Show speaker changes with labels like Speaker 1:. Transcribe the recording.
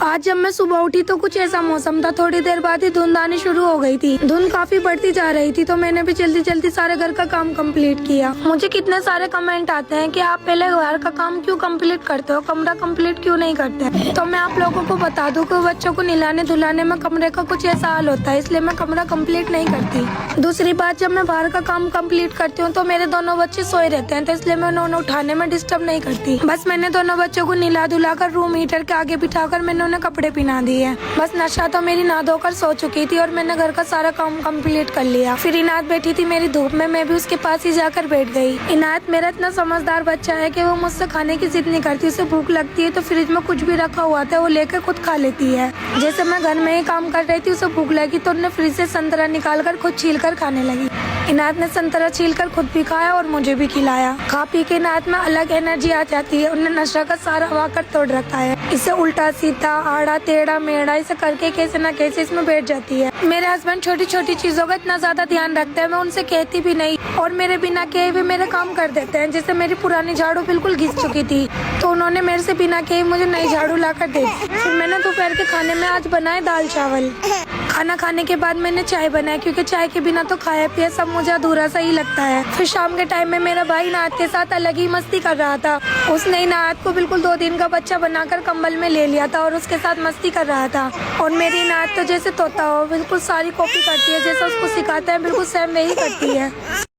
Speaker 1: आज जब मैं सुबह उठी तो कुछ ऐसा मौसम था, थोड़ी देर बाद ही धुंध आनी शुरू हो गई थी। धुंध काफी बढ़ती जा रही थी तो मैंने भी जल्दी जल्दी सारे घर का काम कंप्लीट किया। मुझे कितने सारे कमेंट आते हैं कि आप पहले घर का काम क्यों कंप्लीट करते हो, कमरा कंप्लीट क्यों नहीं करते। तो मैं आप लोगों को बता दूं कि बच्चों को नहलाने धुलाने में कमरे का कुछ ऐसा हाल होता है, इसलिए मैं कमरा कंप्लीट नहीं करती। दूसरी बात, जब मैं बाहर का काम कंप्लीट करती हूँ तो मेरे दोनों बच्चे सोए रहते हैं, तो इसलिए मैं उन्हें उठाने में डिस्टर्ब नहीं करती। बस मैंने दोनों बच्चों को नहला धुला कर रूम हीटर के आगे बिठाकर मैंने उन्हें कपड़े पहना दिए। बस नशा तो मेरी नहा धोकर सो चुकी थी और मैंने घर का सारा काम कंप्लीट कर लिया। फिर इनायत बैठी थी मेरी धूप में, मैं भी उसके पास ही जाकर बैठ गई। इनायत मेरा इतना समझदार बच्चा है कि वो मुझसे खाने की जिद नहीं करती। उसे भूख लगती है तो फ्रिज में कुछ भी रखा हुआ था वो लेकर खुद खा लेती है। जैसे मैं घर में ही काम कर रही थी, उसे भूख लगी तो उसने फ्रिज से संतरा निकाल कर खुद छील कर खाने लगी। इनायत ने संतरा छील कर खुद भी खाया और मुझे भी खिलाया। खा पी के इनायत में अलग एनर्जी आ जाती है। उन्हें नशा का सारा वाकर तोड़ रखा है। इसे उल्टा सीधा आड़ा टेढ़ा मेढ़ा इसे करके कैसे न कैसे इसमें बैठ जाती है। मेरे हस्बैंड छोटी छोटी चीजों का इतना ज्यादा ध्यान रखते हैं, मैं उनसे कहती भी नहीं और मेरे बिना कहे भी मेरे काम कर देते हैं। जैसे मेरी पुरानी झाड़ू बिल्कुल घिस चुकी थी तो उन्होंने मेरे से बिना कहे मुझे नई झाड़ू ला कर दे दी। फिर मैंने दोपहर के खाने में आज बनाए दाल चावल। खाना खाने के बाद मैंने चाय बनाई, क्योंकि चाय के बिना तो खाया पिया सब मुझे अधूरा सा ही लगता है। फिर शाम के टाइम में मेरा भाई इनायत के साथ अलग ही मस्ती कर रहा था। उसने इनायत को बिल्कुल 2 दिन का बच्चा बनाकर कंबल में ले लिया था और उसके साथ मस्ती कर रहा था। और मेरी इनायत तो जैसे तोता हो बिल्कुल सारी कॉपी करती है, जैसा उसको सिखाते हैं बिल्कुल सेम वही करती है।